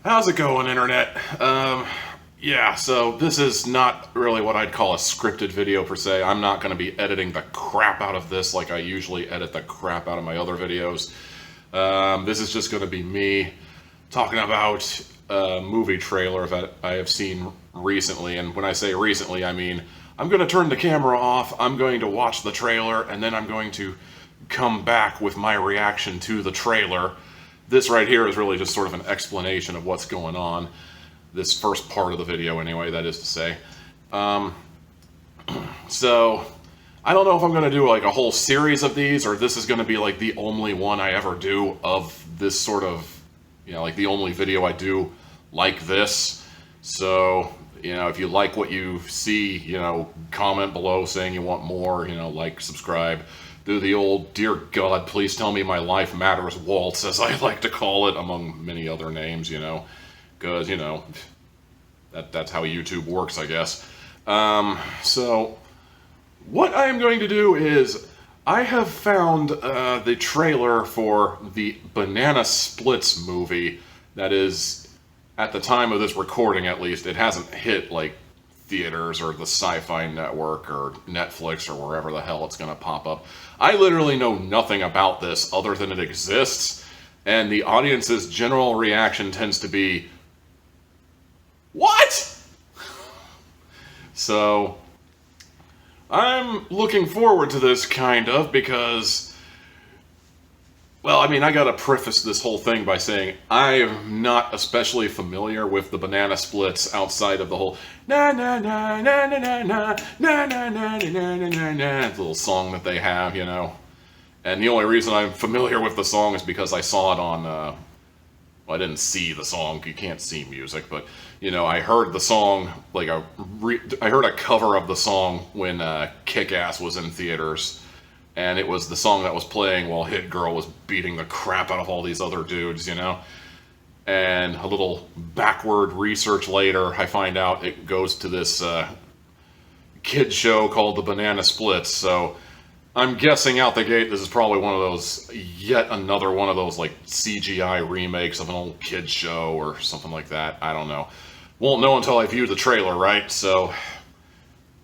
How's it going, Internet? Yeah, so this is not really what I'd call a scripted video per se. I'm not going to be editing the crap out of this like I usually edit the crap out of my other videos. This is just going to be me talking about a movie trailer that I have seen recently. And when I say recently, I mean I'm going to turn the camera off, I'm going to watch the trailer, and then I'm going to come back with my reaction to the trailer. This right here is really just sort of an explanation of what's going on. This first part of the video, anyway, that is to say. So, I don't know if I'm going to do like a whole series of these, or this is going to be like the only one I ever do of this sort of, like the only video I do like this. So, if you like what you see, comment below saying you want more, like, subscribe. Do the old, dear God, please tell me my life matters waltz, as I like to call it, among many other names, because, that's how YouTube works, I guess. So, what I am going to do is, I have found the trailer for the Banana Splits movie that is, at the time of this recording at least, it hasn't hit, like, theaters or the Sci-Fi Network or Netflix or wherever the hell it's going to pop up. I literally know nothing about this other than it exists, and the audience's general reaction tends to be, what? So, I'm looking forward to this, kind of, because, well, I mean, I gotta preface this whole thing by saying I am not especially familiar with the Banana Splits outside of the whole na na na na na na na na na na na na na little song that they have, And the only reason I'm familiar with the song is because I saw it on, well, I didn't see the song, you can't see music, but, I heard the song, like, I heard a cover of the song when Kick-Ass was in theaters. And it was the song that was playing while Hit Girl was beating the crap out of all these other dudes, And a little backward research later, I find out it goes to this kids show called the Banana Splits. So I'm guessing out the gate this is probably one of those, yet another one of those like CGI remakes of an old kids show or something like that. I don't know. Won't know until I view the trailer, right? So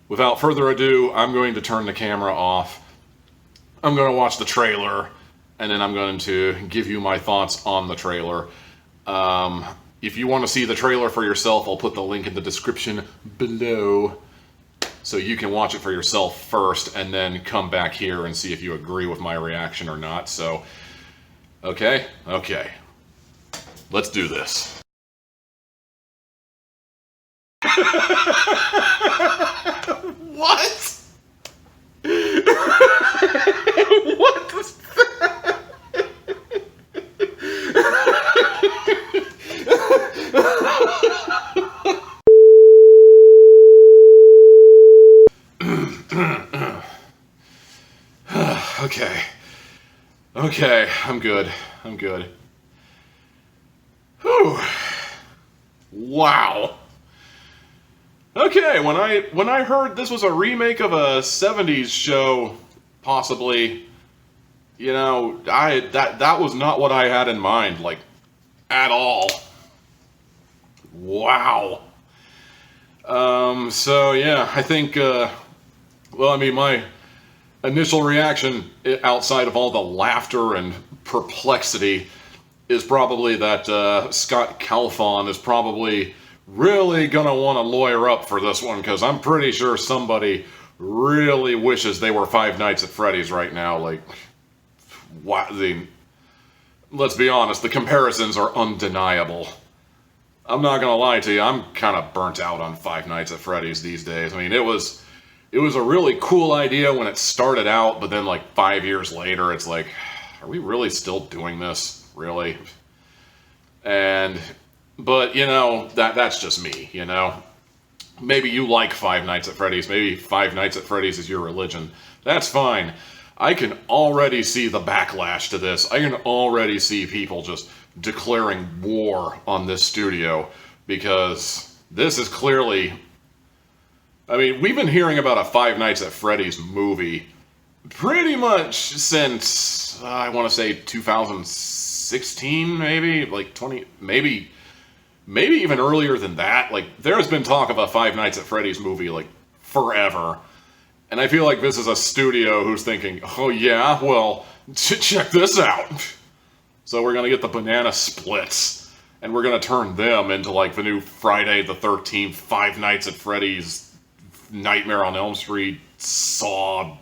without further ado, I'm going to turn the camera off. I'm going to watch the trailer, and then I'm going to give you my thoughts on the trailer. If you want to see the trailer for yourself, I'll put the link in the description below, so you can watch it for yourself first, and then come back here and see if you agree with my reaction or not. So, okay? Let's do this. What? What is that? Okay, I'm good. Whew. Wow. Okay, when I heard this was a remake of a 70s show, possibly, that was not what I had in mind, like, at all. Wow. So yeah, I think, well, I mean, my initial reaction, outside of all the laughter and perplexity, is probably that Scott Califon is probably really gonna want to lawyer up for this one, because I'm pretty sure somebody really wishes they were Five Nights at Freddy's right now. Like, let's be honest, the comparisons are undeniable. I'm not gonna lie to you, I'm kind of burnt out on Five Nights at Freddy's these days. I mean, it was a really cool idea when it started out, but then like 5 years later, it's like, are we really still doing this? Really? But, that's just me, Maybe you like Five Nights at Freddy's. Maybe Five Nights at Freddy's is your religion. That's fine. I can already see the backlash to this. I can already see people just declaring war on this studio, because this is clearly... I mean, we've been hearing about a Five Nights at Freddy's movie pretty much since, I want to say 2016, maybe? Like 20, maybe maybe even earlier than that. Like, there has been talk of a Five Nights at Freddy's movie, like, forever. And I feel like this is a studio who's thinking, oh yeah, well, check this out. So we're going to get the banana splits, and we're going to turn them into, like, the new Friday the 13th, Five Nights at Freddy's, Nightmare on Elm Street, Saw.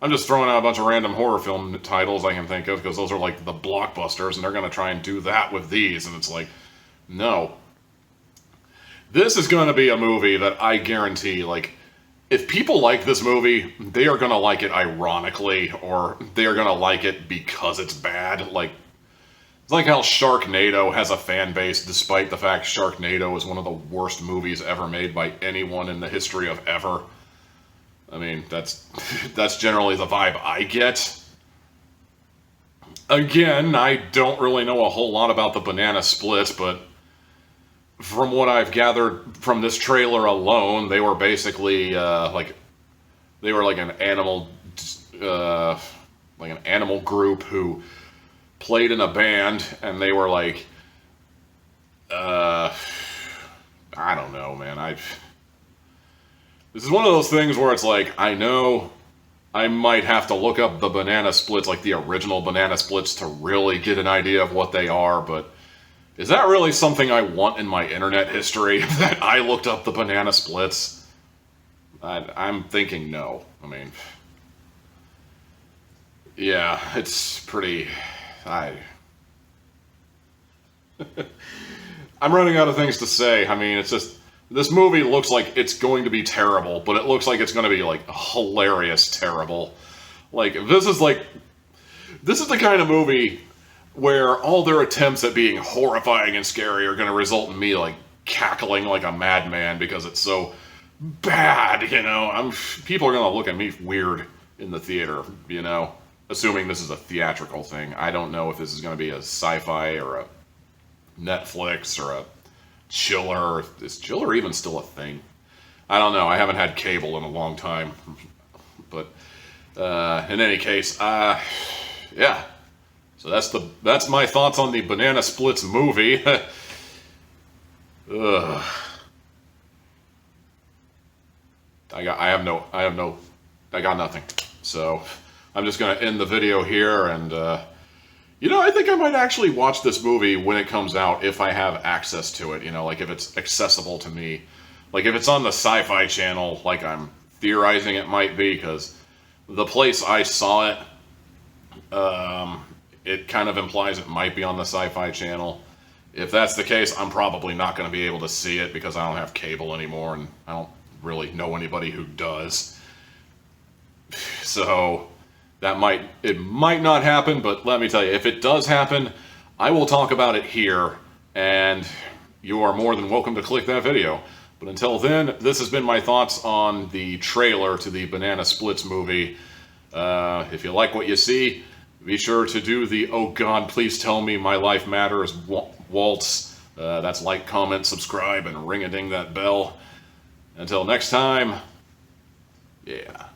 I'm just throwing out a bunch of random horror film titles I can think of, because those are, like, the blockbusters, and they're going to try and do that with these, and it's like, no. This is going to be a movie that I guarantee, like, if people like this movie, they are going to like it ironically, or they are going to like it because it's bad. Like, it's like how Sharknado has a fan base, despite the fact Sharknado is one of the worst movies ever made by anyone in the history of ever. I mean, that's generally the vibe I get. Again, I don't really know a whole lot about the banana splits, but from what I've gathered from this trailer alone, they were basically like an animal group who played in a band, and they were like, I don't know, man. This is one of those things where it's like, I know I might have to look up the banana splits, like the original banana splits, to really get an idea of what they are, but is that really something I want in my internet history, that I looked up the banana splits? I'm thinking no. I mean, yeah, it's pretty... I'm running out of things to say. I mean, it's just... This movie looks like it's going to be terrible, but it looks like it's going to be, like, hilarious terrible. Like, this is the kind of movie where all their attempts at being horrifying and scary are going to result in me, like, cackling like a madman because it's so bad, you know? People are going to look at me weird in the theater, you know? Assuming this is a theatrical thing. I don't know if this is going to be a sci-fi or a Netflix or a Chiller. Is Chiller even still a thing? I don't know. I haven't had cable in a long time. But, in any case, yeah. So that's my thoughts on the Banana Splits movie. Ugh. I got nothing. So I'm just gonna end the video here, and you know, I think I might actually watch this movie when it comes out if I have access to it. You know, like if it's accessible to me, like if it's on the Sci-Fi Channel, like I'm theorizing it might be, because the place I saw it, it kind of implies it might be on the Sci-Fi Channel. If that's the case, I'm probably not going to be able to see it because I don't have cable anymore, and I don't really know anybody who does. So it might not happen, but let me tell you, if it does happen, I will talk about it here, and you are more than welcome to click that video. But until then, this has been my thoughts on the trailer to the Banana Splits movie. If you like what you see, be sure to do the "Oh God, please tell me my life matters" waltz. That's like, comment, subscribe, and ring-a-ding that bell. Until next time, yeah.